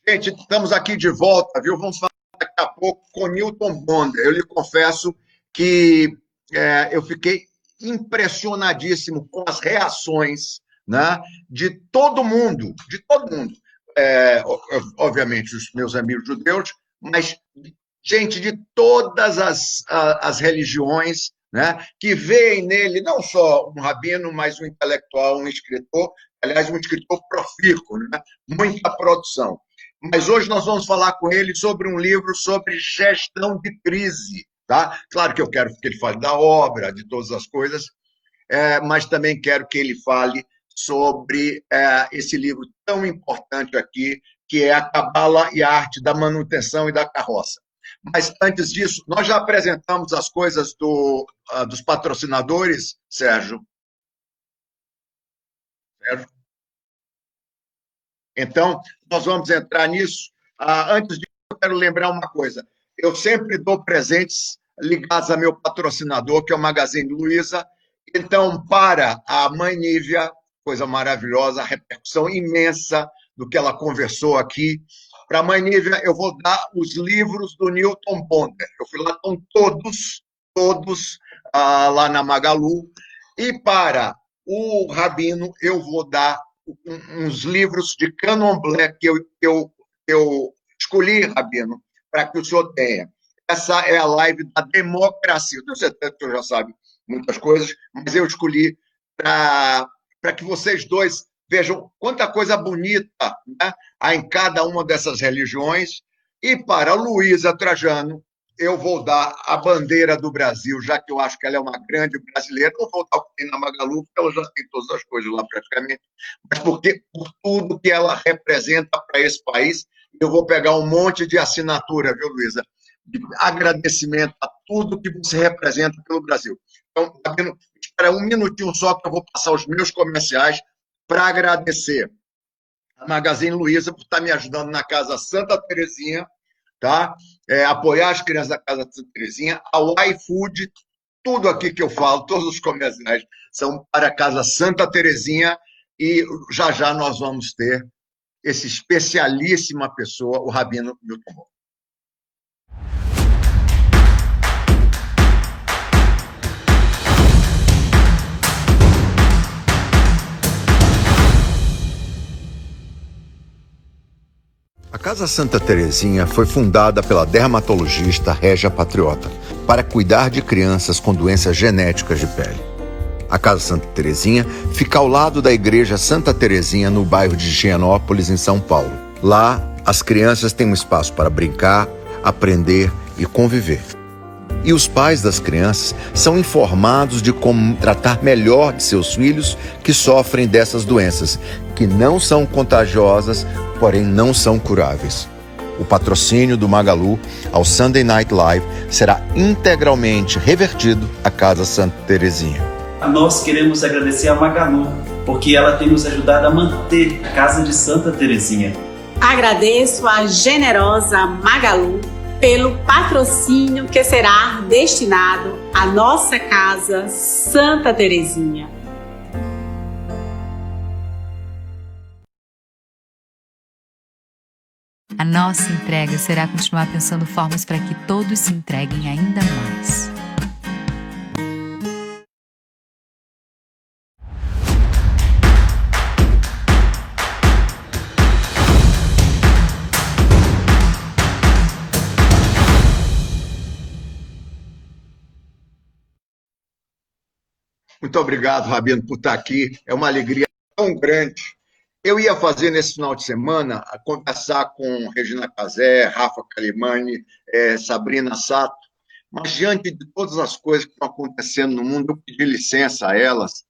Gente, estamos aqui de volta, viu? Vamos falar daqui a pouco com Newton Bonder. Eu lhe confesso que eu fiquei impressionadíssimo com as reações, né, de todo mundo. Obviamente, os meus amigos judeus, mas gente de todas as religiões, né, que veem nele não só um rabino, mas um intelectual, um escritor, aliás, um escritor profícuo, né, muita produção. Mas hoje nós vamos falar com ele sobre um livro sobre gestão de crise. Tá? Claro que eu quero que ele fale da obra, de todas as coisas, mas também quero que ele fale sobre esse livro tão importante aqui, que é A Cabala e a Arte da Manutenção e da Carroça. Mas antes disso, nós já apresentamos as coisas dos patrocinadores, Sérgio. Sérgio? Então, nós vamos entrar nisso. Antes disso, eu quero lembrar uma coisa. Eu sempre dou presentes ligados a meu patrocinador, que é o Magazine Luiza. Então, para a mãe Nívia, coisa maravilhosa, a repercussão imensa do que ela conversou aqui. Para a mãe Nívia, eu vou dar os livros do Newton Bonder. Eu fui lá, estão todos lá na Magalu. E para o Rabino, eu vou dar uns livros de Candomblé que eu escolhi, Rabino, para que o senhor tenha. Essa é a live da democracia. Eu tenho certeza que o senhor já sabe muitas coisas, mas eu escolhi para que vocês dois vejam quanta coisa bonita, né, há em cada uma dessas religiões. E para Luísa Trajano, eu vou dar a bandeira do Brasil, já que eu acho que ela é uma grande brasileira. Não vou dar o que tem na Magalu, porque ela já tem todas as coisas lá praticamente, mas porque por tudo que ela representa para esse país. Eu vou pegar um monte de assinatura, viu, Luísa? De agradecimento a tudo que você representa pelo Brasil. Então, espera um minutinho só que eu vou passar os meus comerciais para agradecer a Magazine Luiza por estar me ajudando na Casa Santa Terezinha, tá? Apoiar as crianças da Casa Santa Terezinha, ao iFood, tudo aqui que eu falo, todos os comerciais são para a Casa Santa Terezinha e já nós vamos ter esse especialíssima pessoa, o Rabino Newton Bonder. A Casa Santa Terezinha foi fundada pela dermatologista Régia Patriota para cuidar de crianças com doenças genéticas de pele. A Casa Santa Terezinha fica ao lado da Igreja Santa Terezinha, no bairro de Higienópolis, em São Paulo. Lá, as crianças têm um espaço para brincar, aprender e conviver. E os pais das crianças são informados de como tratar melhor de seus filhos que sofrem dessas doenças, que não são contagiosas, porém não são curáveis. O patrocínio do Magalu ao Sunday Night Live será integralmente revertido à Casa Santa Terezinha. Nós queremos agradecer a Magalu, porque ela tem nos ajudado a manter a Casa de Santa Terezinha. Agradeço a generosa Magalu pelo patrocínio que será destinado à nossa Casa Santa Terezinha. A nossa entrega será continuar pensando formas para que todos se entreguem ainda mais. Muito obrigado, Rabino, por estar aqui. É uma alegria tão grande. Eu ia fazer nesse final de semana, conversar com Regina Casé, Rafa Calimani, Sabrina Sato, mas diante de todas as coisas que estão acontecendo no mundo, eu pedi licença a elas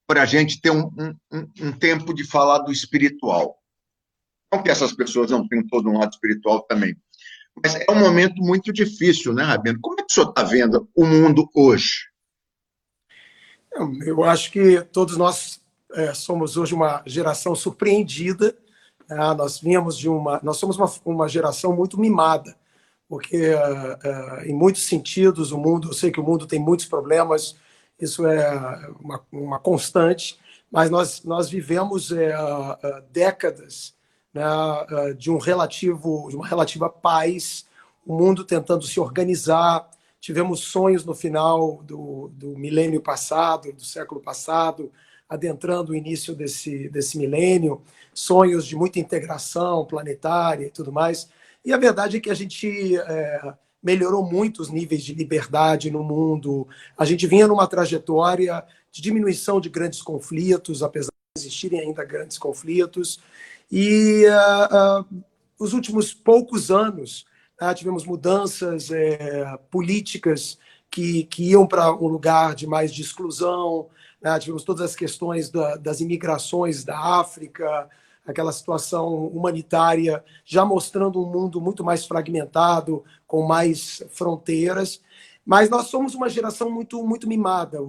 para a gente ter um tempo de falar do espiritual. Não que essas pessoas não tenham todo um lado espiritual também, mas é um momento muito difícil, né, Rabino? Como é que o senhor está vendo o mundo hoje? Eu acho que todos nós somos hoje uma geração surpreendida. Nós somos uma geração muito mimada, porque em muitos sentidos eu sei que o mundo tem muitos problemas, isso é uma constante, mas nós vivemos décadas né, de uma relativa paz, o mundo tentando se organizar. Tivemos sonhos no final do milênio passado, do século passado, adentrando o início desse milênio, sonhos de muita integração planetária e tudo mais. E a verdade é que a gente melhorou muito os níveis de liberdade no mundo. A gente vinha numa trajetória de diminuição de grandes conflitos, apesar de existirem ainda grandes conflitos. E os últimos poucos anos, tivemos mudanças políticas que iam para um lugar de mais de exclusão, tivemos todas as questões das imigrações da África, aquela situação humanitária já mostrando um mundo muito mais fragmentado, com mais fronteiras. Mas nós somos uma geração muito, muito mimada,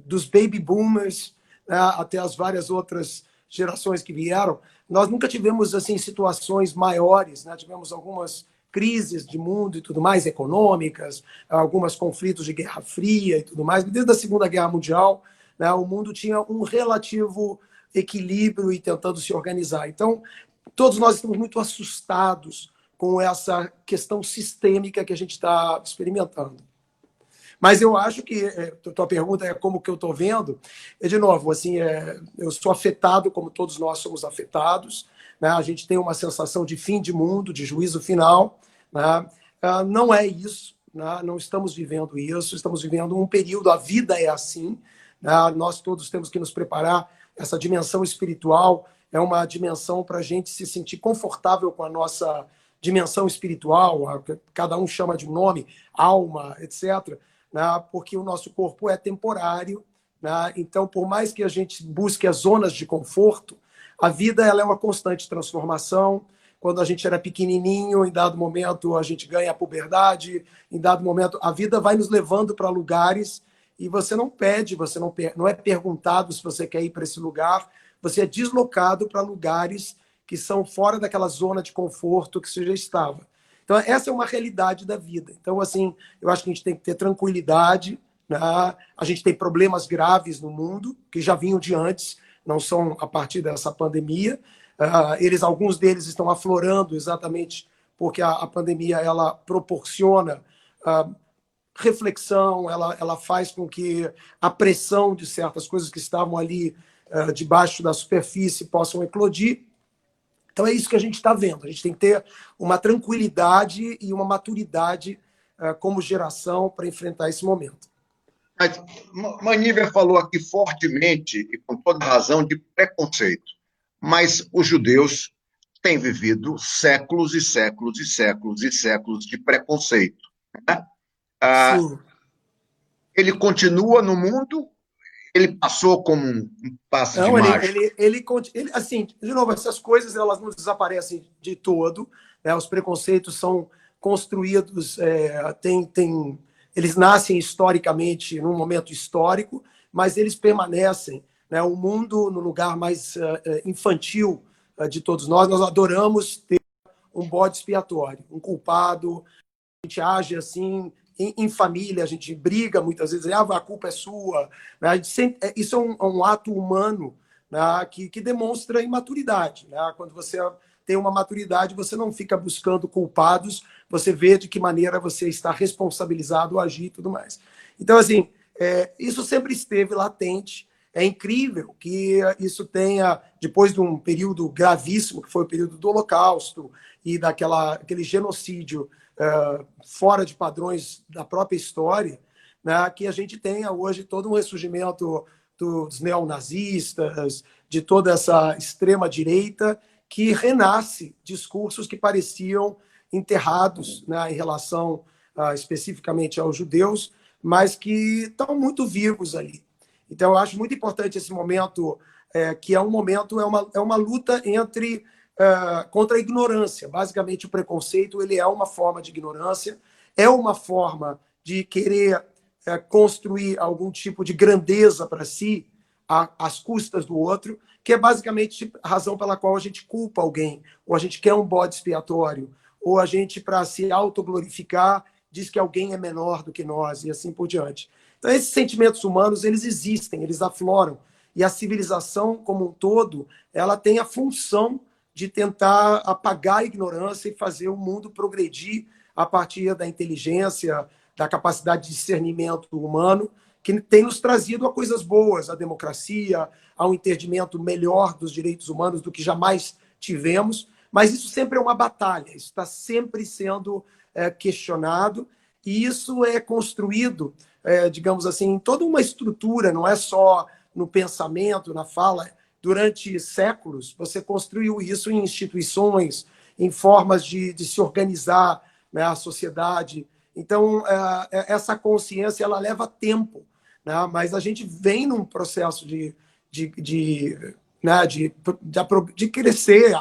dos baby boomers, né, até as várias outras gerações que vieram. Nós nunca tivemos assim situações maiores, né? Tivemos algumas crises de mundo e tudo mais, econômicas, alguns conflitos de Guerra Fria e tudo mais. Desde a Segunda Guerra Mundial, né, o mundo tinha um relativo equilíbrio e tentando se organizar. Então, todos nós estamos muito assustados com essa questão sistêmica que a gente está experimentando. Mas eu acho que a tua pergunta é como que eu estou vendo. De novo, assim, eu sou afetado como todos nós somos afetados, né? A gente tem uma sensação de fim de mundo, de juízo final, né? Não é isso, né? Não estamos vivendo isso, estamos vivendo um período, a vida é assim, né? Nós todos temos que nos preparar. Essa dimensão espiritual é uma dimensão para a gente se sentir confortável com a nossa dimensão espiritual, cada um chama de um nome, alma, etc., né? Porque o nosso corpo é temporário, né? Então, por mais que a gente busque as zonas de conforto, a vida ela é uma constante transformação. Quando a gente era pequenininho, em dado momento a gente ganha a puberdade, em dado momento a vida vai nos levando para lugares e você não pede, você não é perguntado se você quer ir para esse lugar, você é deslocado para lugares que são fora daquela zona de conforto que você já estava. Então, essa é uma realidade da vida. Então, assim, eu acho que a gente tem que ter tranquilidade, né? A gente tem problemas graves no mundo, que já vinham de antes, não são a partir dessa pandemia. Alguns deles estão aflorando exatamente porque a pandemia ela proporciona reflexão, ela faz com que a pressão de certas coisas que estavam ali debaixo da superfície possam eclodir. Então é isso que a gente está vendo. A gente tem que ter uma tranquilidade e uma maturidade como geração para enfrentar esse momento. Mas Maníver falou aqui fortemente, e com toda razão, de preconceito. Mas os judeus têm vivido séculos e séculos e séculos e séculos de preconceito, né? Ele continua no mundo, ele passou como um passe de mágica. Ele, assim, de novo, essas coisas elas não desaparecem de todo, né? Os preconceitos são construídos, eles nascem historicamente num momento histórico, mas eles permanecem, né? O mundo, no lugar mais infantil de todos nós adoramos ter um bode expiatório, um culpado. A gente age assim em família, a gente briga muitas vezes, a culpa é sua, né? Isso é um ato humano, né? que demonstra imaturidade, né? Quando você tem uma maturidade, você não fica buscando culpados, você vê de que maneira você está responsabilizado a agir e tudo mais. Então, assim, isso sempre esteve latente. É incrível que isso tenha, depois de um período gravíssimo, que foi o período do Holocausto e aquele genocídio fora de padrões da própria história, né, que a gente tenha hoje todo um ressurgimento dos neonazistas, de toda essa extrema-direita, que renasce discursos que pareciam enterrados, né, em relação especificamente aos judeus, mas que estão muito vivos ali. Então, eu acho muito importante esse momento, que é uma luta contra a ignorância. Basicamente, o preconceito ele é uma forma de ignorância, é uma forma de querer construir algum tipo de grandeza para si, às custas do outro, que é basicamente a razão pela qual a gente culpa alguém, ou a gente quer um bode expiatório, ou a gente, para se autoglorificar, diz que alguém é menor do que nós, e assim por diante. Então, esses sentimentos humanos, eles existem, eles afloram. E a civilização, como um todo, ela tem a função de tentar apagar a ignorância e fazer o mundo progredir a partir da inteligência, da capacidade de discernimento humano, que tem nos trazido a coisas boas, a democracia, a um entendimento melhor dos direitos humanos do que jamais tivemos. Mas isso sempre é uma batalha, isso está sempre sendo questionado, e isso é construído, digamos assim, em toda uma estrutura, não é só no pensamento, na fala. Durante séculos, você construiu isso em instituições, em formas de se organizar, né, a sociedade. Então, essa consciência ela leva tempo, né, mas a gente vem num processo né, de crescer,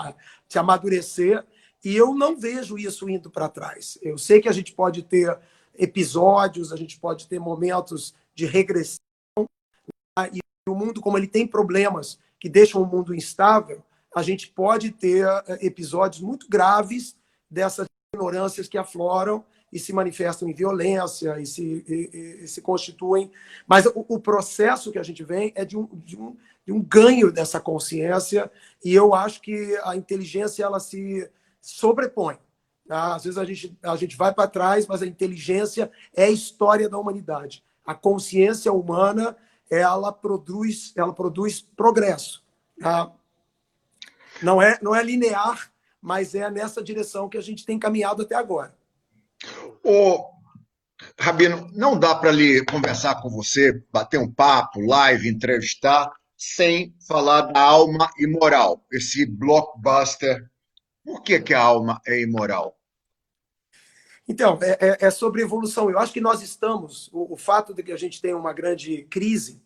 de amadurecer, e eu não vejo isso indo para trás. Eu sei que a gente pode ter episódios, a gente pode ter momentos de regressão, né, e o mundo, como ele tem problemas que deixam o mundo instável, a gente pode ter episódios muito graves dessas ignorâncias que afloram e se manifestam em violência e se constituem. Mas o processo que a gente vem é de um ganho dessa consciência, e eu acho que a inteligência ela se sobrepõe. Tá? Às vezes a gente vai para trás, mas a inteligência é a história da humanidade. A consciência humana ela produz progresso. Tá? Não é linear, mas é nessa direção que a gente tem caminhado até agora. Ô, Rabino, não dá para ali conversar com você, bater um papo, live, entrevistar, sem falar da alma imoral, esse blockbuster. Por que a alma é imoral? Então, é sobre evolução. Eu acho que nós estamos, o fato de que a gente tem uma grande crise,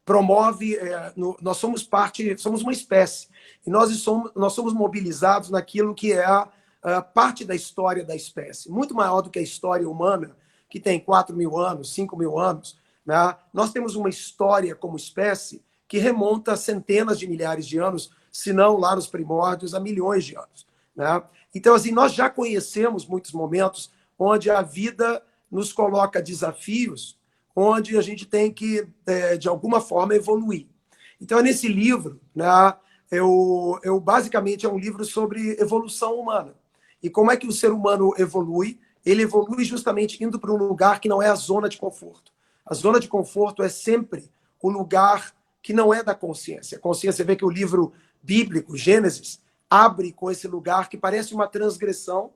promove, nós somos somos uma espécie, e nós somos mobilizados naquilo que é a parte da história da espécie, muito maior do que a história humana, que tem 4.000 anos, 5.000 anos. Né? Nós temos uma história como espécie que remonta a centenas de milhares de anos, se não lá nos primórdios, a milhões de anos. Né? Então, assim, nós já conhecemos muitos momentos onde a vida nos coloca desafios, onde a gente tem que, de alguma forma, evoluir. Então, nesse livro, né, eu basicamente é um livro sobre evolução humana. E como é que o ser humano evolui? Ele evolui justamente indo para um lugar que não é a zona de conforto. A zona de conforto é sempre o lugar que não é da consciência. A consciência, vê que o livro bíblico, Gênesis, abre com esse lugar que parece uma transgressão,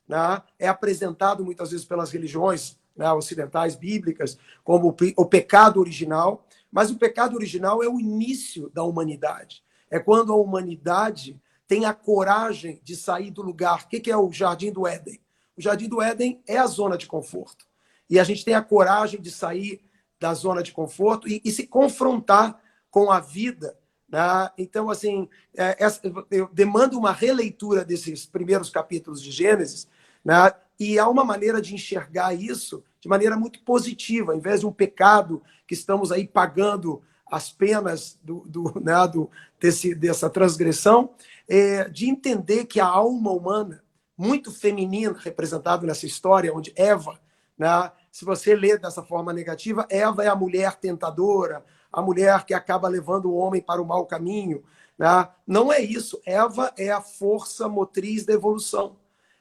né? É apresentado muitas vezes pelas religiões, né, ocidentais, bíblicas, como o pecado original, mas o pecado original é o início da humanidade. É quando a humanidade tem a coragem de sair do lugar. O que é o Jardim do Éden? O Jardim do Éden é a zona de conforto. E a gente tem a coragem de sair da zona de conforto e se confrontar com a vida. Né? Então, assim, eu demando uma releitura desses primeiros capítulos de Gênesis, né? E há uma maneira de enxergar isso de maneira muito positiva, ao invés de um pecado que estamos aí pagando as penas dessa transgressão, de entender que a alma humana, muito feminina, representada nessa história, onde Eva, né, se você lê dessa forma negativa, Eva é a mulher tentadora, a mulher que acaba levando o homem para o mau caminho. Né? Não é isso. Eva é a força motriz da evolução.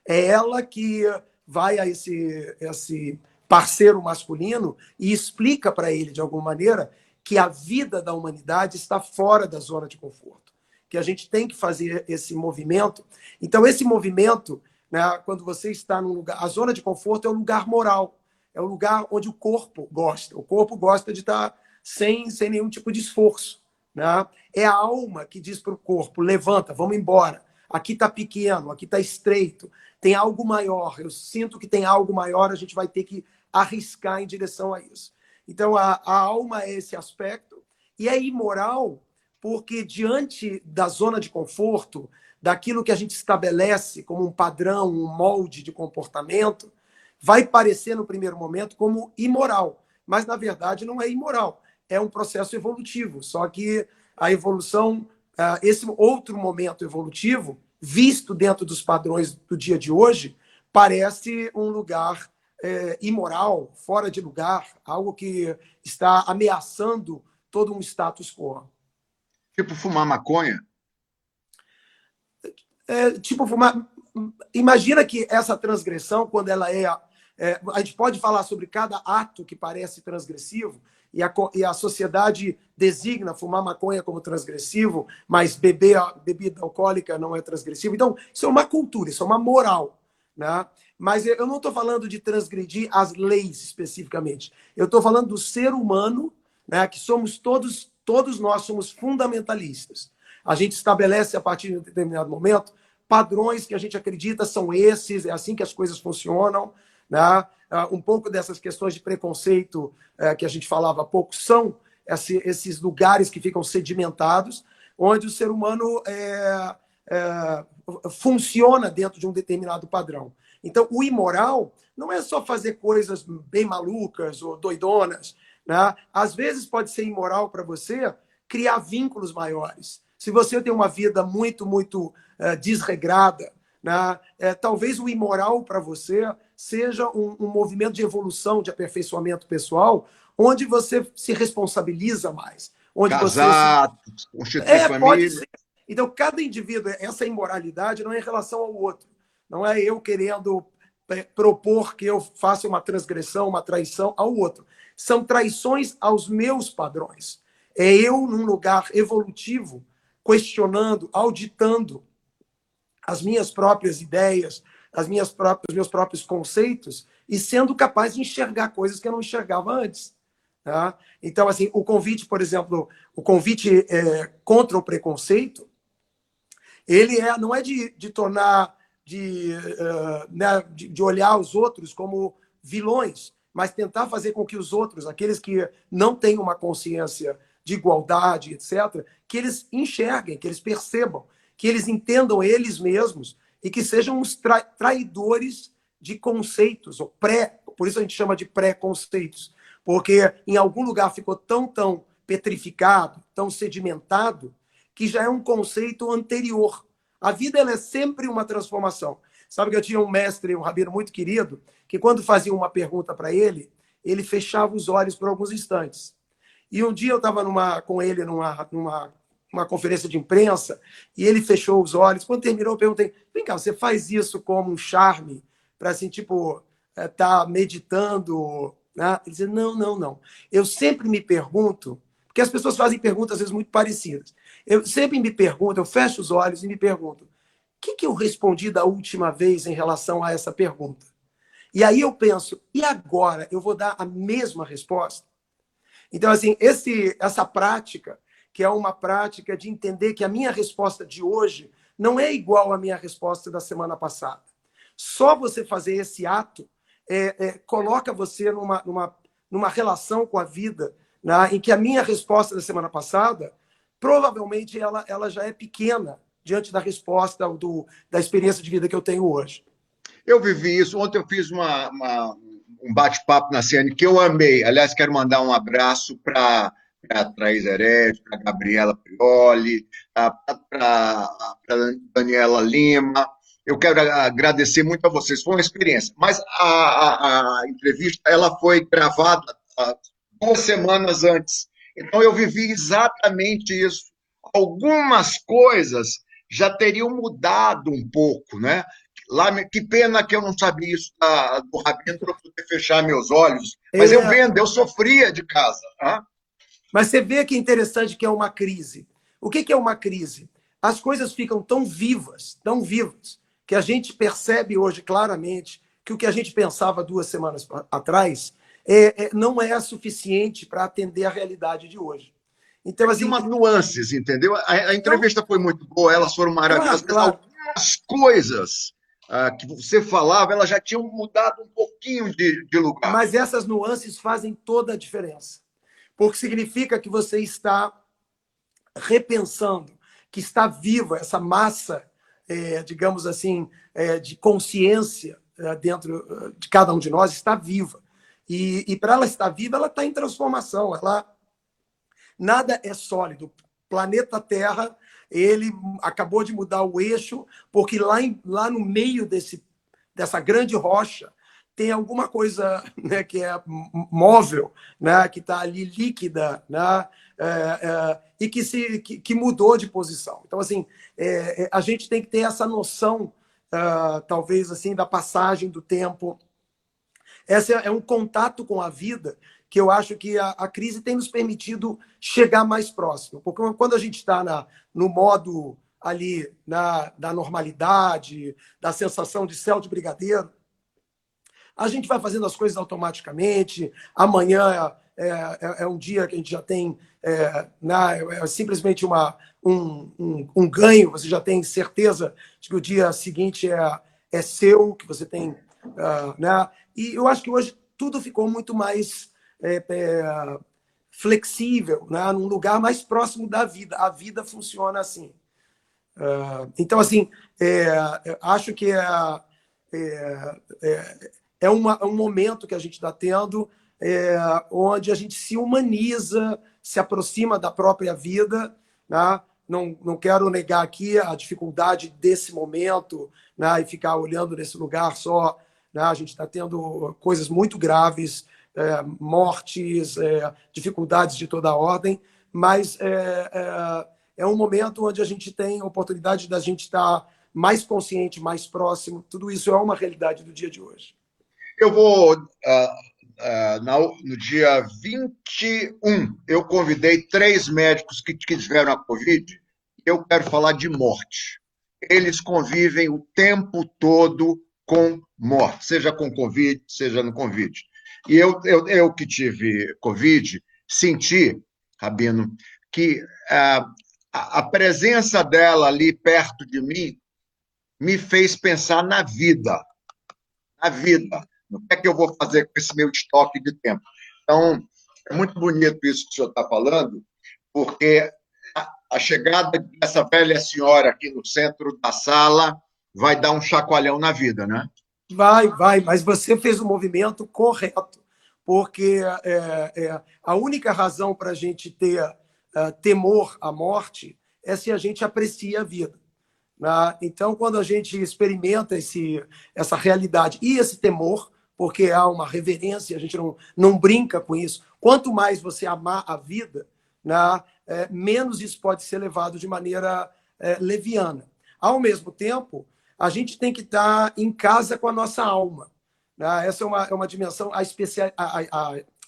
É ela que vai a esse parceiro masculino e explica para ele, de alguma maneira, que a vida da humanidade está fora da zona de conforto, que a gente tem que fazer esse movimento. Então, esse movimento, né, quando você está num lugar... A zona de conforto é um lugar moral, é um lugar onde o corpo gosta. O corpo gosta de estar sem nenhum tipo de esforço. Né? É a alma que diz para o corpo, levanta, vamos embora. Aqui está pequeno, aqui está estreito, tem algo maior. Eu sinto que tem algo maior, a gente vai ter que arriscar em direção a isso. Então, a alma é esse aspecto, e é imoral porque, diante da zona de conforto, daquilo que a gente estabelece como um padrão, um molde de comportamento, vai parecer, no primeiro momento, como imoral. Mas, na verdade, não é imoral. É um processo evolutivo. Só que a evolução, esse outro momento evolutivo, visto dentro dos padrões do dia de hoje, parece um lugar imoral, fora de lugar, algo que está ameaçando todo um status quo. Tipo fumar maconha? tipo, imagina que essa transgressão, quando ela a gente pode falar sobre cada ato que parece transgressivo, e a sociedade designa fumar maconha como transgressivo, mas beber bebida alcoólica não é transgressivo. Então, isso é uma cultura, isso é uma moral, né? Mas eu não estou falando de transgredir as leis especificamente. Eu estou falando do ser humano, né, que somos todos nós somos fundamentalistas. A gente estabelece, a partir de um determinado momento, padrões que a gente acredita são esses, é assim que as coisas funcionam, né? Um pouco dessas questões de preconceito que a gente falava há pouco são esses lugares que ficam sedimentados, onde o ser humano funciona dentro de um determinado padrão. Então, o imoral não é só fazer coisas bem malucas ou doidonas, né? Às vezes pode ser imoral para você criar vínculos maiores. Se você tem uma vida muito, muito desregrada, né? Talvez o imoral para você seja um movimento de evolução, de aperfeiçoamento pessoal, onde você se responsabiliza mais. Onde Casar, constituir família. Pode ser. Então, cada indivíduo, essa imoralidade não é em relação ao outro. Não é eu querendo propor que eu faça uma transgressão, uma traição ao outro. São traições aos meus padrões. É eu, num lugar evolutivo, questionando, auditando as minhas próprias ideias, os meus próprios conceitos, e sendo capaz de enxergar coisas que eu não enxergava antes. Tá? Então, assim, o convite, por exemplo, o convite contra o preconceito, ele não é de tornar, de olhar os outros como vilões, mas tentar fazer com que os outros, aqueles que não têm uma consciência de igualdade, etc., que eles enxerguem, que eles percebam, que eles entendam eles mesmos e que sejam os traidores de conceitos, por isso a gente chama de pré-conceitos, porque em algum lugar ficou tão petrificado, tão sedimentado, que já é um conceito anterior. A vida ela é sempre uma transformação. Sabe que eu tinha um mestre, um rabino muito querido, que quando fazia uma pergunta para ele, ele fechava os olhos por alguns instantes. E um dia eu estava com ele numa conferência de imprensa, e ele fechou os olhos. Quando terminou, eu perguntei, vem cá, você faz isso como um charme, para assim, tipo, tá meditando, né? Ele disse, não. Eu sempre me pergunto, porque as pessoas fazem perguntas, às vezes, muito parecidas. Eu sempre me pergunto, eu fecho os olhos e me pergunto, o que eu respondi da última vez em relação a essa pergunta? E aí eu penso, e agora eu vou dar a mesma resposta? Então, assim, essa prática, que é uma prática de entender que a minha resposta de hoje não é igual à minha resposta da semana passada. Só você fazer esse ato coloca você numa relação com a vida, né, em que a minha resposta da semana passada, provavelmente ela já é pequena diante da resposta da experiência de vida que eu tenho hoje. Eu vivi isso. Ontem eu fiz um bate-papo na CN que eu amei. Aliás, quero mandar um abraço para a Thaís Herede, para a Gabriela Prioli, para a Daniela Lima. Eu quero agradecer muito a vocês. Foi uma experiência. Mas a entrevista ela foi gravada 2 semanas antes. Então, eu vivi exatamente isso. Algumas coisas já teriam mudado um pouco, né? Que pena que eu não sabia isso do rabino para poder fechar meus olhos. Mas eu sofria de casa. Hein? Mas você vê que é interessante que é uma crise. O que é uma crise? As coisas ficam tão vivas, que a gente percebe hoje claramente que o que a gente pensava 2 semanas atrás não é suficiente para atender a realidade de hoje. Então, assim, umas nuances, entendeu? A entrevista foi muito boa, elas foram maravilhosas. Claro. Algumas coisas que você falava, elas já tinham mudado um pouquinho de lugar. Mas essas nuances fazem toda a diferença. Porque significa que você está repensando, que está viva essa massa, digamos assim, de consciência dentro de cada um de nós, está viva. E para ela estar viva, ela está em transformação. Nada é sólido. O planeta Terra, ele acabou de mudar o eixo, porque lá no meio dessa grande rocha tem alguma coisa, né, que é móvel, né, que está ali líquida, né, e que mudou de posição. Então, assim, a gente tem que ter essa noção, talvez, assim, da passagem do tempo. Esse é um contato com a vida que eu acho que a crise tem nos permitido chegar mais próximo. Porque quando a gente está no modo ali, da normalidade, da sensação de céu de brigadeiro, a gente vai fazendo as coisas automaticamente. Amanhã é um dia que a gente já tem simplesmente um ganho, você já tem certeza de que o dia seguinte é seu, que você tem... né? E eu acho que hoje tudo ficou muito mais flexível, né? Num lugar mais próximo da vida. A vida funciona assim. Então, assim, acho que é um momento que a gente está tendo onde a gente se humaniza, se aproxima da própria vida, né? Não quero negar aqui a dificuldade desse momento, né? E ficar olhando nesse lugar só, né? A gente está tendo coisas muito graves, mortes, dificuldades de toda a ordem, mas é um momento onde a gente tem a oportunidade da gente estar mais consciente, mais próximo. Tudo isso é uma realidade do dia de hoje. Eu vou, no dia 21, eu convidei 3 médicos que tiveram a Covid. Eu quero falar de morte. Eles convivem o tempo todo com morte, seja com Covid, seja no Covid. E eu que tive Covid, senti, Rabino, que a presença dela ali perto de mim me fez pensar na vida. Na vida. O que é que eu vou fazer com esse meu estoque de tempo? Então, é muito bonito isso que o senhor está falando, porque a chegada dessa velha senhora aqui no centro da sala vai dar um chacoalhão na vida, né? Vai, mas você fez o movimento correto, porque a única razão para a gente ter temor à morte é se a gente aprecia a vida. Né? Então, quando a gente experimenta essa realidade e esse temor, porque há uma reverência, a gente não brinca com isso. Quanto mais você amar a vida, né, menos isso pode ser levado de maneira leviana. Ao mesmo tempo, a gente tem que estar em casa com a nossa alma. Né? Essa é uma dimensão, a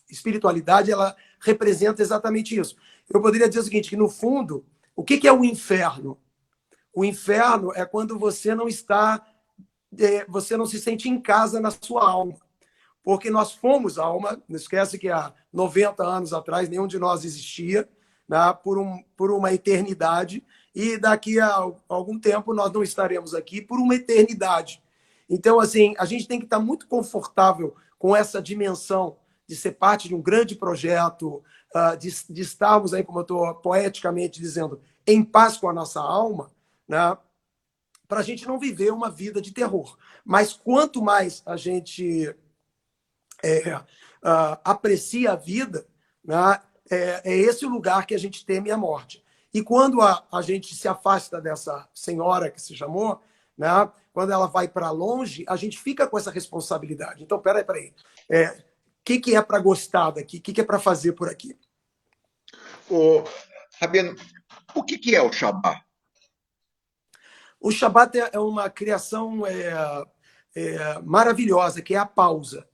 espiritualidade, ela representa exatamente isso. Eu poderia dizer o seguinte, que no fundo, o que é o inferno? O inferno é quando você não se sente em casa na sua alma. Porque nós fomos alma, não esquece que há 90 anos atrás nenhum de nós existia, né, por uma eternidade, e daqui a algum tempo nós não estaremos aqui por uma eternidade. Então, assim, a gente tem que estar muito confortável com essa dimensão de ser parte de um grande projeto, de estarmos aí, como eu estou poeticamente dizendo, em paz com a nossa alma, né, para a gente não viver uma vida de terror. Mas quanto mais a gente aprecia a vida, né, é esse o lugar que a gente teme a morte. E quando a gente se afasta dessa senhora que se chamou, né, quando ela vai para longe, a gente fica com essa responsabilidade. Então, peraí. O que é para gostar daqui? O que é para fazer por aqui? Rabino, o que é o Shabat? O Shabat é uma criação maravilhosa, que é a pausa.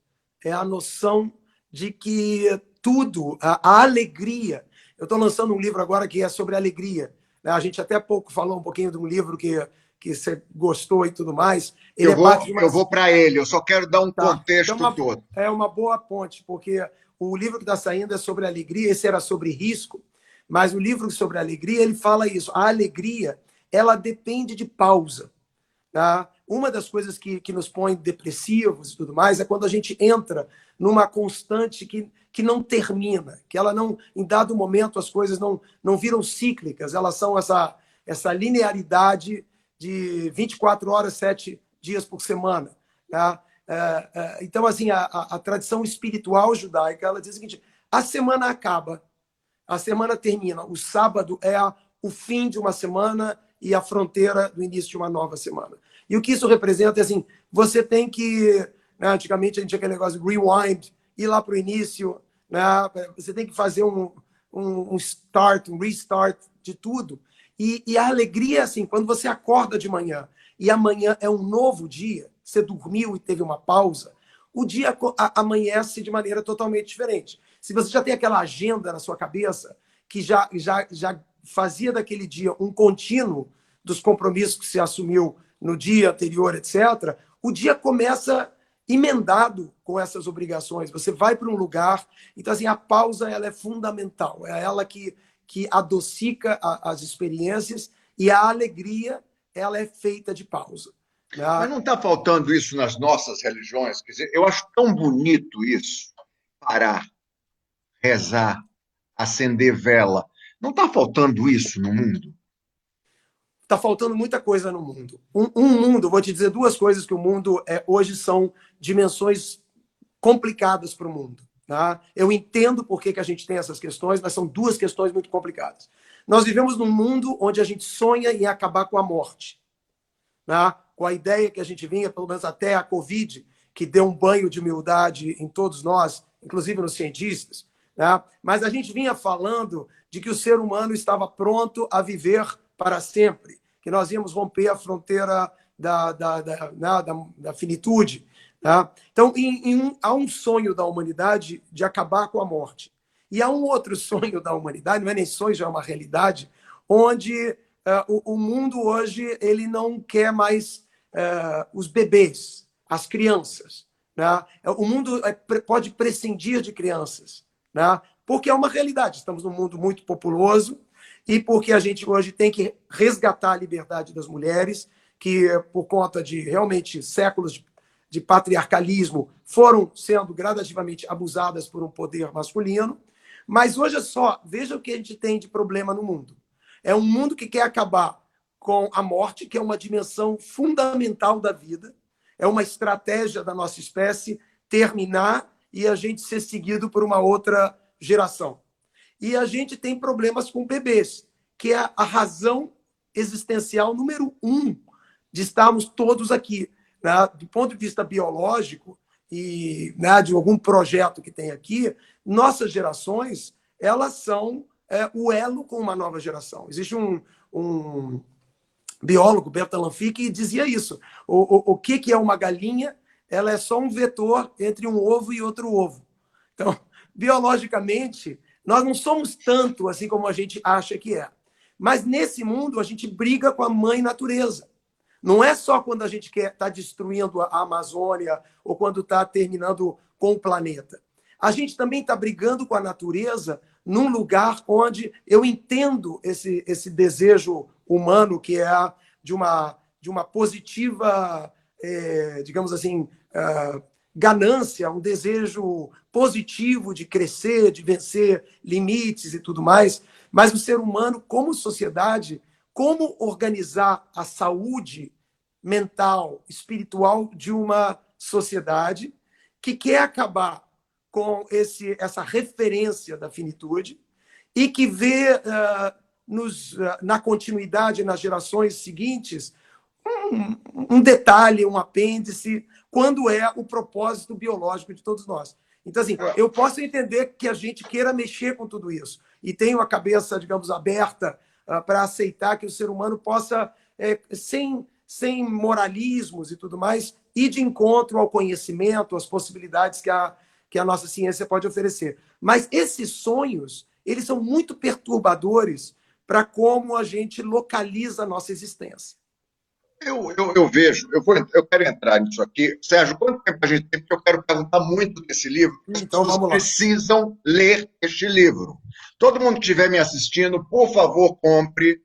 É a noção de que tudo, a alegria... Eu estou lançando um livro agora que é sobre alegria. A gente até pouco falou um pouquinho de um livro que você gostou e tudo mais. Eu vou para ele, eu só quero dar um contexto todo. É uma boa ponte, porque o livro que está saindo é sobre alegria, esse era sobre risco, mas o livro sobre alegria, ele fala isso. A alegria, ela depende de pausa. Tá? Uma das coisas que nos põe depressivos e tudo mais é quando a gente entra numa constante que não termina, que ela não, em dado momento, as coisas não viram cíclicas, elas são essa linearidade de 24 horas, 7 dias por semana. Tá? Então, assim, a tradição espiritual judaica, ela diz o seguinte, a semana acaba, a semana termina, o sábado é o fim de uma semana e a fronteira do início de uma nova semana. E o que isso representa é assim, você tem que, né, antigamente a gente tinha aquele negócio de rewind, ir lá para o início, né, você tem que fazer um start, um restart de tudo. E a alegria, assim, quando você acorda de manhã e amanhã é um novo dia, você dormiu e teve uma pausa, o dia amanhece de maneira totalmente diferente. Se você já tem aquela agenda na sua cabeça que já fazia daquele dia um contínuo dos compromissos que você assumiu no dia anterior, etc., o dia começa emendado com essas obrigações. Você vai para um lugar. Então, assim, a pausa ela é fundamental. É ela que adocica as experiências, e a alegria ela é feita de pausa. Né? Mas não está faltando isso nas nossas religiões? Quer dizer, eu acho tão bonito isso. Parar, rezar, acender vela. Não está faltando isso no mundo? Está faltando muita coisa no mundo. Um mundo, vou te dizer duas coisas que o mundo hoje são dimensões complicadas para o mundo. Tá? Eu entendo por que a gente tem essas questões, mas são duas questões muito complicadas. Nós vivemos num mundo onde a gente sonha em acabar com a morte. Tá? Com a ideia que a gente vinha, pelo menos até a Covid, que deu um banho de humildade em todos nós, inclusive nos cientistas. Tá? Mas a gente vinha falando de que o ser humano estava pronto a viver para sempre, que nós íamos romper a fronteira da finitude. Tá? Então, há um sonho da humanidade de acabar com a morte. E há um outro sonho da humanidade, não é nem sonho, já é uma realidade, onde o mundo hoje ele não quer mais os bebês, as crianças. Né? O mundo pode prescindir de crianças, né? Porque é uma realidade. Estamos num mundo muito populoso e porque a gente hoje tem que resgatar a liberdade das mulheres, que por conta de realmente séculos de patriarcalismo foram sendo gradativamente abusadas por um poder masculino. Mas hoje é só, veja o que a gente tem de problema no mundo. É um mundo que quer acabar com a morte, que é uma dimensão fundamental da vida, é uma estratégia da nossa espécie terminar e a gente ser seguido por uma outra geração. E a gente tem problemas com bebês, que é a razão existencial número 1 de estarmos todos aqui. Né? Do ponto de vista biológico e de algum projeto que tem aqui, nossas gerações elas são o elo com uma nova geração. Existe um biólogo, Bertalanffy, que dizia isso. O que é uma galinha? Ela é só um vetor entre um ovo e outro ovo. Então, biologicamente, nós não somos tanto assim como a gente acha que é. Mas nesse mundo, a gente briga com a mãe natureza. Não é só quando a gente está destruindo a Amazônia ou quando está terminando com o planeta. A gente também está brigando com a natureza num lugar onde eu entendo esse desejo humano que é de uma positiva, digamos assim, ganância, um desejo positivo de crescer, de vencer limites e tudo mais. Mas o ser humano, como sociedade, como organizar a saúde mental, espiritual de uma sociedade que quer acabar com essa referência da finitude e que vê na continuidade, nas gerações seguintes, um detalhe, um apêndice, quando é o propósito biológico de todos nós. Então, assim, eu posso entender que a gente queira mexer com tudo isso e tenho a cabeça, digamos, aberta para aceitar que o ser humano possa, sem moralismos e tudo mais, ir de encontro ao conhecimento, às possibilidades que a nossa ciência pode oferecer. Mas esses sonhos, eles são muito perturbadores para como a gente localiza a nossa existência. Eu vejo, eu quero entrar nisso aqui. Sérgio, quanto tempo a gente tem? Porque eu quero perguntar muito desse livro. Então, vamos lá. Precisam ler este livro. Todo mundo que estiver me assistindo, por favor, compre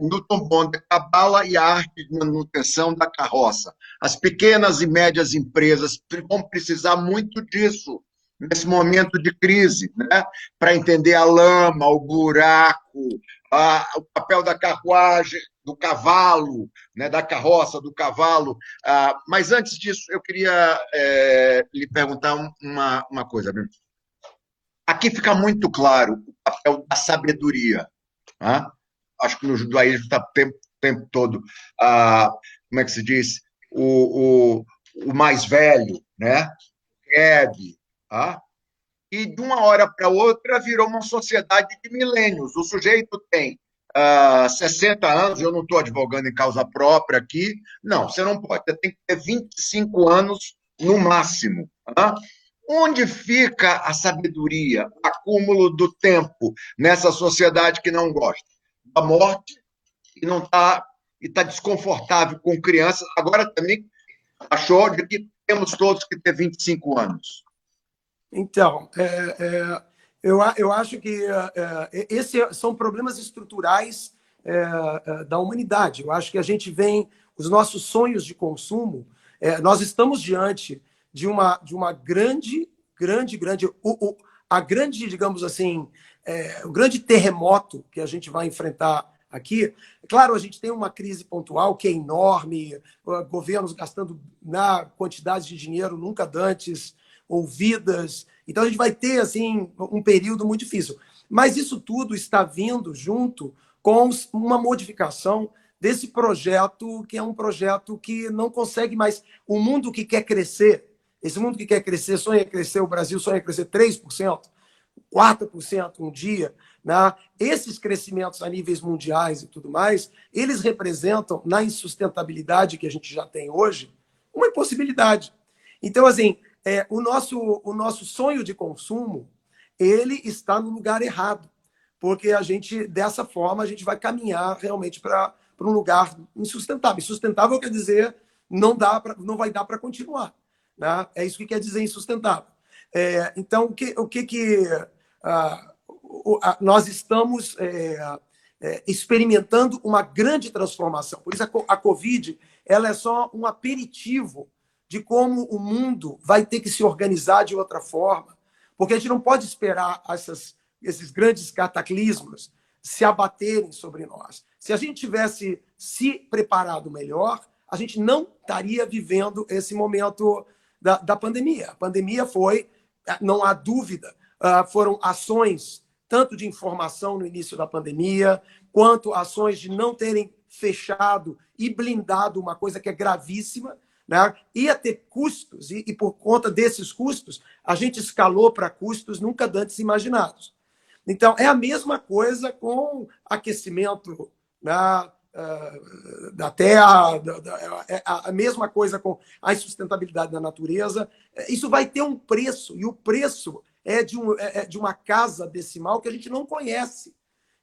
Newton Bond, Cabala e a Arte de Manutenção da Carroça. As pequenas e médias empresas vão precisar muito disso nesse momento de crise, né? Para entender a lama, o buraco, o papel da carruagem, do cavalo, né? Da carroça, do cavalo. Mas antes disso, eu queria lhe perguntar uma coisa. Aqui fica muito claro o papel da sabedoria. Né? Acho que no judaísmo está o tempo todo, como é que se diz, o mais velho, né? Hebe, e de uma hora para outra virou uma sociedade de milênios. O sujeito tem 60 anos, eu não estou advogando em causa própria aqui, não, você não pode, você tem que ter 25 anos no máximo. Tá? Onde fica a sabedoria, o acúmulo do tempo nessa sociedade que não gosta da morte e não está e está desconfortável com crianças? Agora também achou de que temos todos que ter 25 anos. Então, eu acho que esses são problemas estruturais da humanidade. Eu acho que a gente vem, os nossos sonhos de consumo, nós estamos diante de uma grande, digamos assim, o grande terremoto que a gente vai enfrentar aqui. Claro, a gente tem uma crise pontual que é enorme, governos gastando na quantidade de dinheiro nunca antes ouvidas. Então, a gente vai ter assim um período muito difícil. Mas isso tudo está vindo junto com uma modificação desse projeto, que é um projeto que não consegue mais... O mundo que quer crescer, esse mundo que quer crescer, sonha crescer, o Brasil sonha crescer 3%, 4% um dia, né? Esses crescimentos a níveis mundiais e tudo mais, eles representam, na insustentabilidade que a gente já tem hoje, uma impossibilidade. Então, assim, o nosso sonho de consumo, ele está no lugar errado, porque dessa forma, a gente vai caminhar realmente para um lugar insustentável. Insustentável quer dizer não vai dar para continuar. Né? É isso que quer dizer insustentável. Então, nós estamos experimentando uma grande transformação. Por isso, a Covid ela é só um aperitivo de como o mundo vai ter que se organizar de outra forma, porque a gente não pode esperar esses grandes cataclismos se abaterem sobre nós. Se a gente tivesse se preparado melhor, a gente não estaria vivendo esse momento da pandemia. A pandemia foi, não há dúvida, foram ações tanto de informação no início da pandemia, quanto ações de não terem fechado e blindado uma coisa que é gravíssima, né? Ia ter custos, e por conta desses custos, a gente escalou para custos nunca antes imaginados. Então, é a mesma coisa com aquecimento, né, da terra, a mesma coisa com a insustentabilidade da natureza. Isso vai ter um preço, e o preço é de uma casa decimal que a gente não conhece.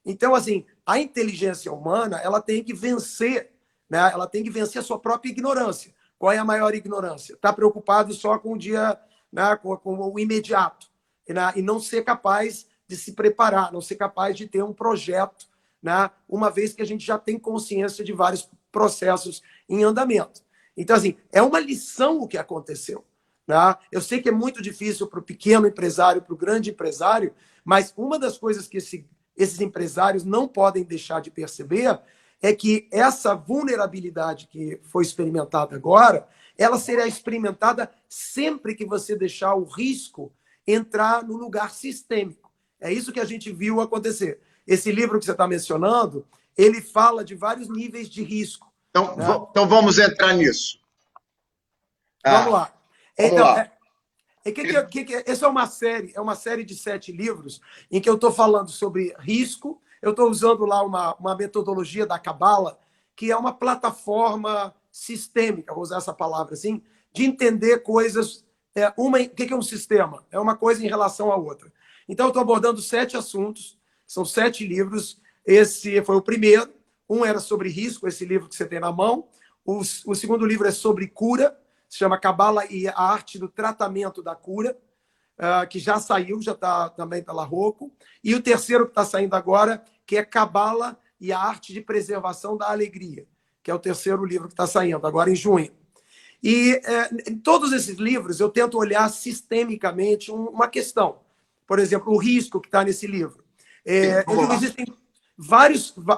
Então, assim, a inteligência humana ela tem que vencer, né? Ela tem que vencer a sua própria ignorância. Qual é a maior ignorância? Estar preocupado só com o dia, né, com o imediato, né? E não ser capaz de se preparar, não ser capaz de ter um projeto, né? Uma vez que a gente já tem consciência de vários processos em andamento. Então, assim, é uma lição o que aconteceu. Né? Eu sei que é muito difícil para o pequeno empresário, para o grande empresário, mas uma das coisas que esses empresários não podem deixar de perceber é que essa vulnerabilidade que foi experimentada agora, ela será experimentada sempre que você deixar o risco entrar no lugar sistêmico. É isso que a gente viu acontecer. Esse livro que você está mencionando, ele fala de vários níveis de risco. Então, né? Então vamos entrar nisso. Vamos lá. Vamos lá. Essa é uma série de 7 livros em que eu estou falando sobre risco. Eu estou usando lá uma metodologia da Cabala, que é uma plataforma sistêmica, vou usar essa palavra assim, de entender coisas. O que é um sistema? É uma coisa em relação à outra. Então, eu estou abordando 7 assuntos, são 7 livros. Esse foi o primeiro. Um era sobre risco, esse livro que você tem na mão. O segundo livro é sobre cura, se chama Cabala e a Arte do Tratamento da Cura, que já saiu, já está também pela Rocco. E o terceiro que está saindo agora, que é Cabala e a Arte de Preservação da Alegria, que é o terceiro livro que está saindo, agora em junho. E em todos esses livros eu tento olhar sistemicamente uma questão. Por exemplo, o risco que está nesse livro.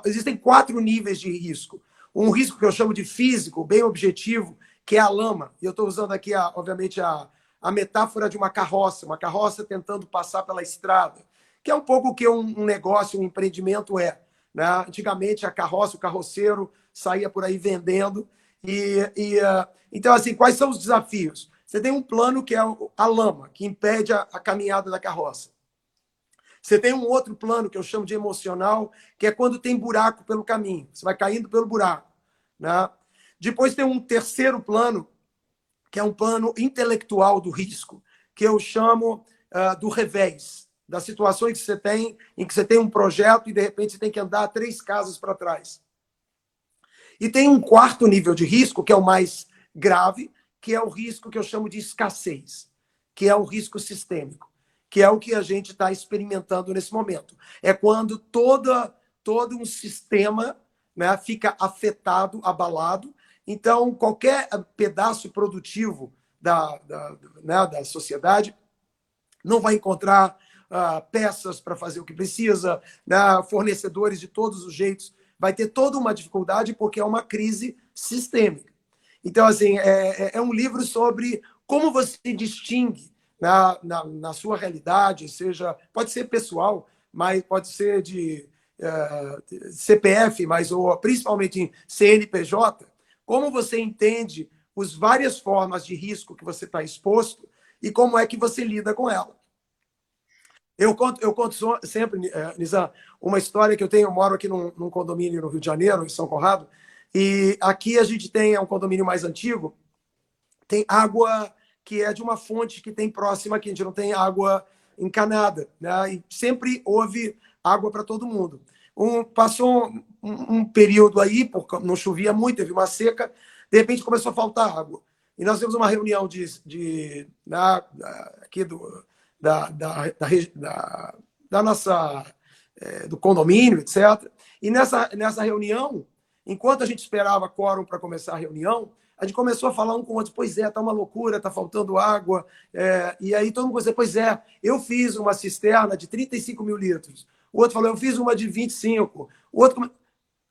Existem 4 níveis de risco. Um risco que eu chamo de físico, bem objetivo, que é a lama. E eu estou usando aqui, obviamente, a metáfora de uma carroça tentando passar pela estrada, que é um pouco o que um negócio, um empreendimento é. Né? Antigamente, a carroça, o carroceiro saía por aí vendendo. Então, assim, quais são os desafios? Você tem um plano que é a lama, que impede a caminhada da carroça. Você tem um outro plano, que eu chamo de emocional, que é quando tem buraco pelo caminho. Você vai caindo pelo buraco. Né? Depois tem um terceiro plano, que é um plano intelectual do risco, que eu chamo do revés, das situações que você tem, em que você tem um projeto e, de repente, você tem que andar 3 casas para trás. E tem um quarto nível de risco, que é o mais grave, que é o risco que eu chamo de escassez, que é o risco sistêmico, que é o que a gente está experimentando nesse momento. É quando todo um sistema, né, fica afetado, abalado. Então, qualquer pedaço produtivo da sociedade não vai encontrar peças para fazer o que precisa, né, fornecedores de todos os jeitos. Vai ter toda uma dificuldade porque é uma crise sistêmica. Então, assim, é um livro sobre como você distingue na sua realidade, pode ser pessoal, mas pode ser de CPF, ou principalmente em CNPJ, como você entende as várias formas de risco que você está exposto e como é que você lida com ela. Eu conto sempre, Nizam, uma história que eu moro aqui num condomínio no Rio de Janeiro, em São Conrado, e aqui a gente é um condomínio mais antigo, tem água que é de uma fonte que tem próxima aqui, a gente não tem água encanada, né? E sempre houve água para todo mundo. Passou um período aí, porque não chovia muito, teve uma seca, de repente começou a faltar água. E nós temos uma reunião aqui da nossa do condomínio, etc. E nessa reunião, enquanto a gente esperava quórum para começar a reunião, a gente começou a falar um com o outro, pois é, tá uma loucura, tá faltando água. E aí todo mundo começou, pois é, eu fiz uma cisterna de 35 mil litros. O outro falou, eu fiz uma de 25. O outro...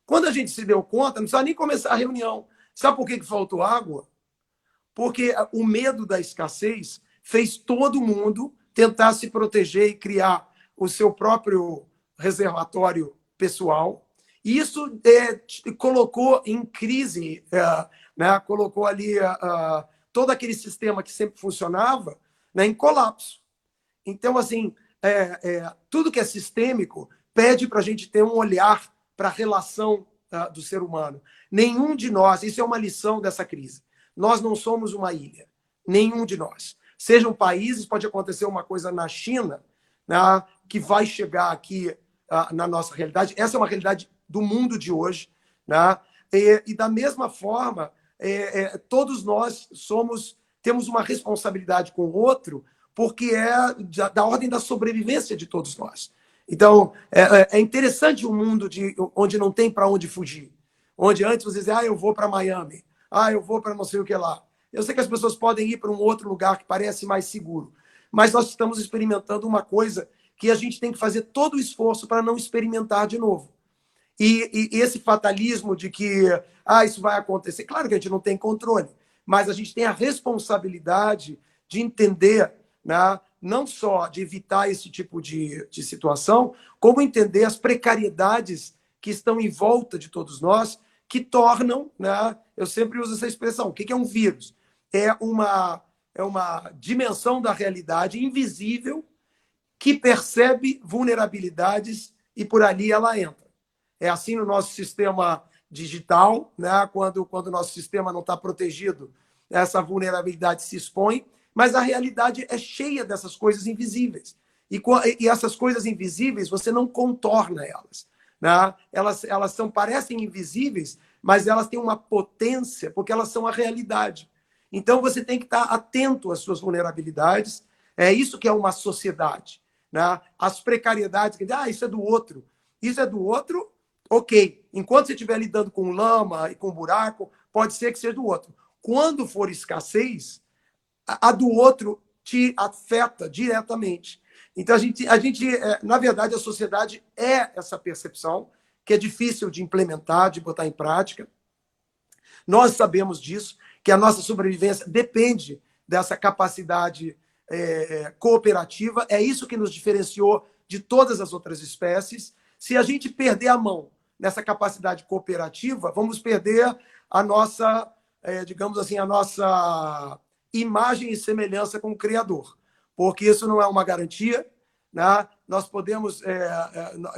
Quando a gente se deu conta, não precisava nem começar a reunião. Sabe por que faltou água? Porque o medo da escassez fez todo mundo tentar se proteger e criar o seu próprio reservatório pessoal. E isso colocou em crise, né, colocou ali todo aquele sistema que sempre funcionava, né, em colapso. Então, assim, tudo que é sistêmico pede para a gente ter um olhar para a relação do ser humano. Nenhum de nós, isso é uma lição dessa crise, nós não somos uma ilha, nenhum de nós. Sejam países, pode acontecer uma coisa na China, né, que vai chegar aqui na nossa realidade. Essa é uma realidade do mundo de hoje, né? E da mesma forma, todos nós temos uma responsabilidade com o outro, porque é da ordem da sobrevivência de todos nós. Então, é interessante um mundo onde não tem para onde fugir. Onde antes você dizia, eu vou para Miami, eu vou para não sei o que lá. Eu sei que as pessoas podem ir para um outro lugar que parece mais seguro, mas nós estamos experimentando uma coisa que a gente tem que fazer todo o esforço para não experimentar de novo. E esse fatalismo de que isso vai acontecer, claro que a gente não tem controle, mas a gente tem a responsabilidade de entender, né, não só de evitar esse tipo de situação, como entender as precariedades que estão em volta de todos nós, que tornam, né, eu sempre uso essa expressão, o que é um vírus? É uma dimensão da realidade invisível que percebe vulnerabilidades e por ali ela entra. É assim no nosso sistema digital, né? Quando o nosso sistema não está protegido, essa vulnerabilidade se expõe, mas a realidade é cheia dessas coisas invisíveis. E essas coisas invisíveis, você não contorna elas. Né? Elas parecem invisíveis, mas elas têm uma potência, porque elas são a realidade. Então, você tem que estar atento às suas vulnerabilidades. É isso que é uma sociedade. Né? As precariedades, isso é do outro. Isso é do outro, ok. Enquanto você estiver lidando com lama e com buraco, pode ser que seja do outro. Quando for escassez, a do outro te afeta diretamente. Então, a gente, na verdade, a sociedade é essa percepção que é difícil de implementar, de botar em prática. Nós sabemos disso, que a nossa sobrevivência depende dessa capacidade cooperativa. É isso que nos diferenciou de todas as outras espécies. Se a gente perder a mão nessa capacidade cooperativa, vamos perder a nossa, digamos assim, a nossa imagem e semelhança com o Criador, porque isso não é uma garantia, né?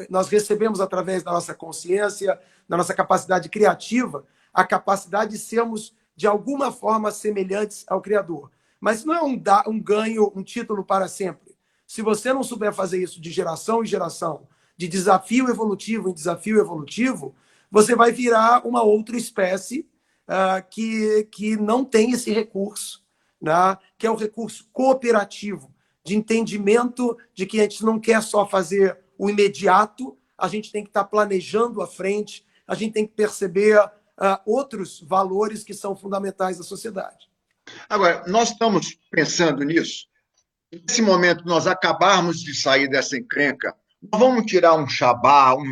Nós recebemos através da nossa consciência, da nossa capacidade criativa, a capacidade de sermos de alguma forma semelhantes ao Criador. Mas não é um ganho, um título para sempre. Se você não souber fazer isso de geração em geração, de desafio evolutivo em desafio evolutivo, você vai virar uma outra espécie que não tem esse recurso, né? Que é o recurso cooperativo, de entendimento de que a gente não quer só fazer o imediato, a gente tem que estar planejando à frente, a gente tem que perceber outros valores que são fundamentais da sociedade. Agora, nós estamos pensando nisso. Nesse momento, nós acabarmos de sair dessa encrenca, nós vamos tirar um Shabá, um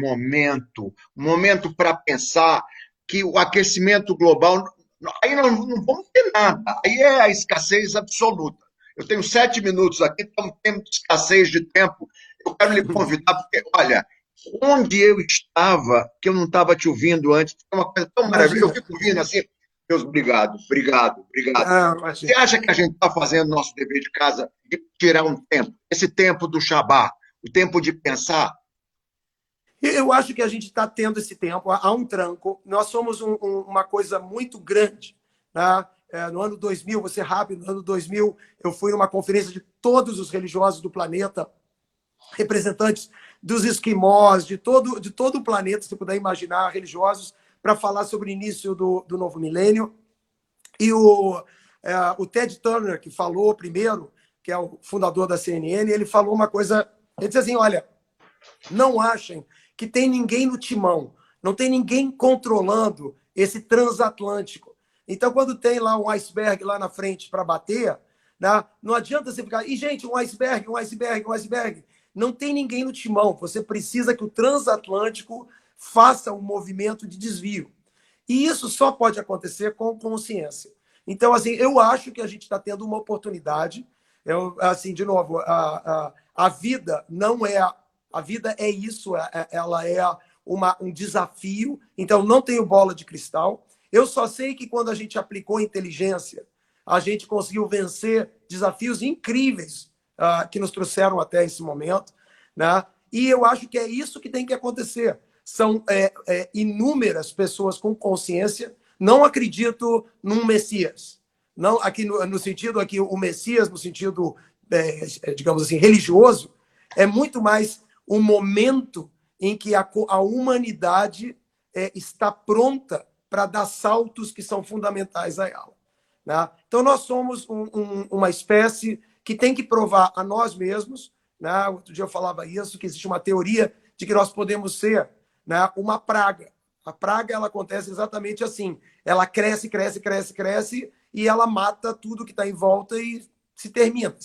momento para pensar que o aquecimento global, aí nós não vamos ter nada, aí é a escassez absoluta. Eu tenho 7 minutos aqui, estamos tendo escassez de tempo. Eu quero lhe convidar, porque, olha, onde eu estava, que eu não estava te ouvindo antes, é uma coisa tão maravilhosa. Eu fico ouvindo assim, Deus, obrigado. Você acha que a gente está fazendo nosso dever de casa de tirar um tempo, esse tempo do Shabá, o tempo de pensar? Eu acho que a gente está tendo esse tempo, há um tranco. Nós somos uma coisa muito grande, né? No ano 2000, vou ser rápido, no ano 2000, eu fui numa conferência de todos os religiosos do planeta, representantes dos esquimós, de todo o planeta, se você puder imaginar, religiosos, para falar sobre o início do novo milênio. E o Ted Turner, que falou primeiro, que é o fundador da CNN, ele falou uma coisa, ele disse assim, olha, não achem que tem ninguém no timão, não tem ninguém controlando esse transatlântico. Então, quando tem lá um iceberg lá na frente para bater, né, não adianta você ficar... E, gente, um iceberg. Não tem ninguém no timão. Você precisa que o transatlântico faça um movimento de desvio. E isso só pode acontecer com consciência. Então, assim, eu acho que a gente está tendo uma oportunidade. Assim, de novo, a vida não é... A vida é isso, ela é um desafio. Então, não tenho bola de cristal. Eu só sei que quando a gente aplicou inteligência, a gente conseguiu vencer desafios incríveis que nos trouxeram até esse momento, né? E eu acho que é isso que tem que acontecer. São inúmeras pessoas com consciência. Não acredito num Messias. Não, aqui no sentido aqui, o Messias, no sentido, digamos assim, religioso, é muito mais um momento em que a humanidade está pronta para dar saltos que são fundamentais a ela, né? Então, nós somos uma espécie que tem que provar a nós mesmos, né? Outro dia eu falava isso, que existe uma teoria de que nós podemos ser, né, uma praga. A praga, ela acontece exatamente assim. Ela cresce, e ela mata tudo que está em volta e se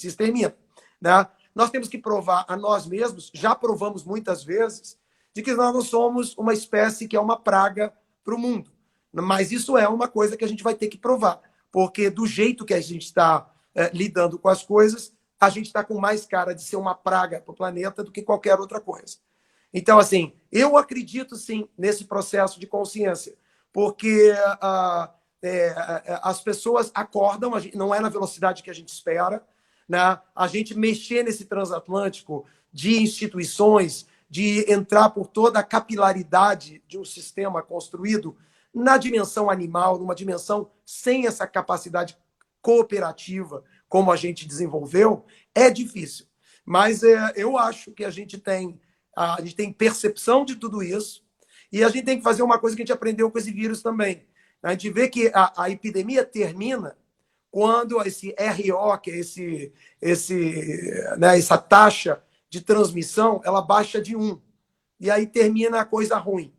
extermina, né? Nós temos que provar a nós mesmos, já provamos muitas vezes, de que nós não somos uma espécie que é uma praga para o mundo. Mas isso é uma coisa que a gente vai ter que provar, porque do jeito que a gente está lidando com as coisas, a gente está com mais cara de ser uma praga para o planeta do que qualquer outra coisa. Então, assim, eu acredito, sim, nesse processo de consciência, porque as pessoas acordam, não é na velocidade que a gente espera, né? A gente mexer nesse transatlântico de instituições, de entrar por toda a capilaridade de um sistema construído na dimensão animal, numa dimensão sem essa capacidade cooperativa como a gente desenvolveu, é difícil. Mas eu acho que a gente tem percepção de tudo isso e a gente tem que fazer uma coisa que a gente aprendeu com esse vírus também. A gente vê que a epidemia termina quando esse RO, que é essa taxa de transmissão, ela baixa de 1. E aí termina a coisa ruim.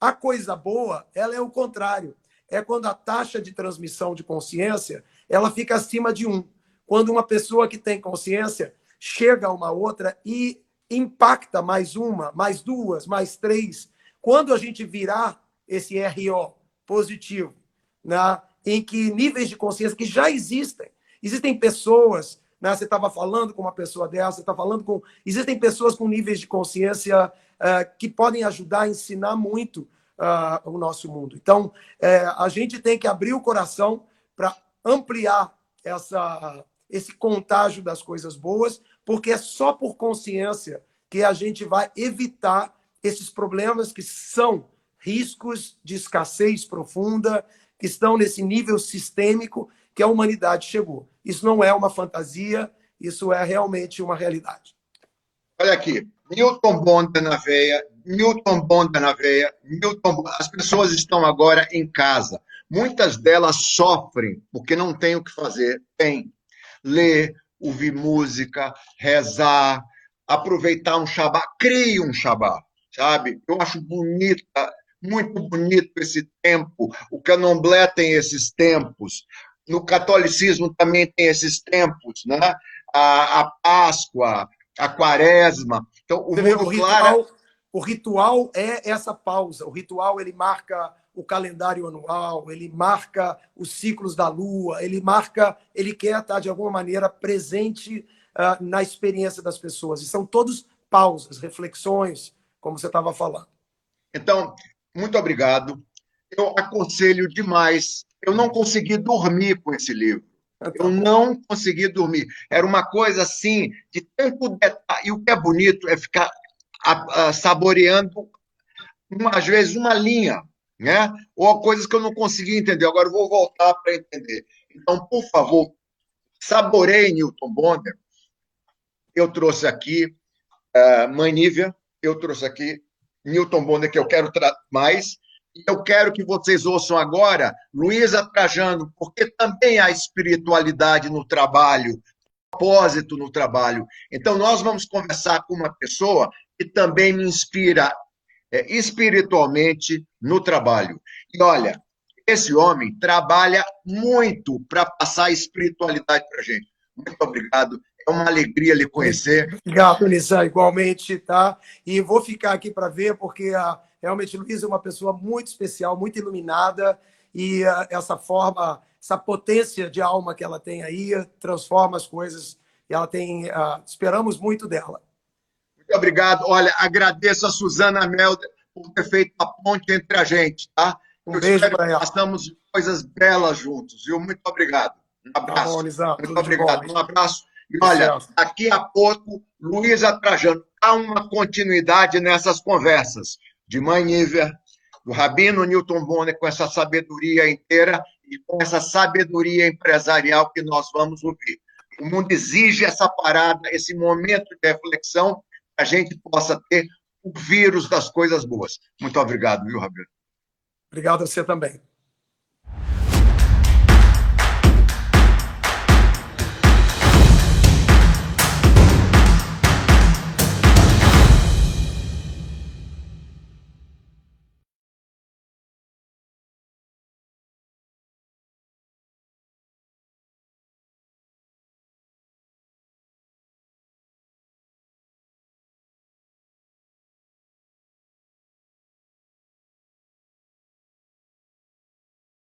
A coisa boa, ela é o contrário. É quando a taxa de transmissão de consciência, ela fica acima de 1. Quando uma pessoa que tem consciência chega a uma outra e impacta mais uma, mais duas, mais três. Quando a gente virar esse RO positivo, né, em que níveis de consciência que já existem pessoas, né, você estava falando com uma pessoa dessa, você está falando com... Existem pessoas com níveis de consciência que podem ajudar a ensinar muito o nosso mundo. Então, a gente tem que abrir o coração para ampliar esse contágio das coisas boas, porque é só por consciência que a gente vai evitar esses problemas que são riscos de escassez profunda, que estão nesse nível sistêmico que a humanidade chegou. Isso não é uma fantasia, isso é realmente uma realidade. Olha aqui, Newton Bonda na veia, Newton Bonda na veia, as pessoas estão agora em casa. Muitas delas sofrem porque não têm o que fazer. Tem ler, ouvir música, rezar, aproveitar um Shabá, crie um Shabá, sabe? Eu acho muito bonito esse tempo. O Candomblé tem esses tempos. No catolicismo também tem esses tempos, né? A Páscoa, a Quaresma. Então, o ritual é essa pausa. O ritual ele marca o calendário anual, ele marca os ciclos da lua, ele quer estar, de alguma maneira, presente na experiência das pessoas. E são todos pausas, reflexões, como você estava falando. Então, muito obrigado. Eu aconselho demais. Eu não consegui dormir com esse livro. Eu não consegui dormir. Era uma coisa assim, de tanto detalhe. E o que é bonito é ficar saboreando, às vezes, uma linha, né? Ou coisas que eu não consegui entender. Agora eu vou voltar para entender. Então, por favor, saboreie Newton Bonda. Eu trouxe aqui Mãe Nívia, eu trouxe aqui Newton Bonda, que eu quero mais. E eu quero que vocês ouçam agora Luísa Trajano, porque também há espiritualidade no trabalho, propósito no trabalho. Então, nós vamos conversar com uma pessoa que também me inspira espiritualmente no trabalho. E olha, esse homem trabalha muito para passar espiritualidade para a gente. Muito obrigado. É uma alegria lhe conhecer. Obrigado, Nizam, igualmente, tá? E vou ficar aqui para ver, porque realmente Luísa é uma pessoa muito especial, muito iluminada, e essa forma, essa potência de alma que ela tem aí, transforma as coisas, e ela tem, esperamos muito dela. Muito obrigado. Olha, agradeço a Suzana Melder por ter feito a ponte entre a gente, tá? Um beijo para ela. Façamos coisas belas juntos, viu? Muito obrigado. Um abraço. Tá bom, Nizam, muito obrigado. Um abraço. E olha, daqui a pouco, Luísa Trajano, há uma continuidade nessas conversas de Mãe Nívia, do Rabino Newton Bonda, com essa sabedoria inteira e com essa sabedoria empresarial que nós vamos ouvir. O mundo exige essa parada, esse momento de reflexão, que a gente possa ter o vírus das coisas boas. Muito obrigado, viu, Rabino? Obrigado a você também.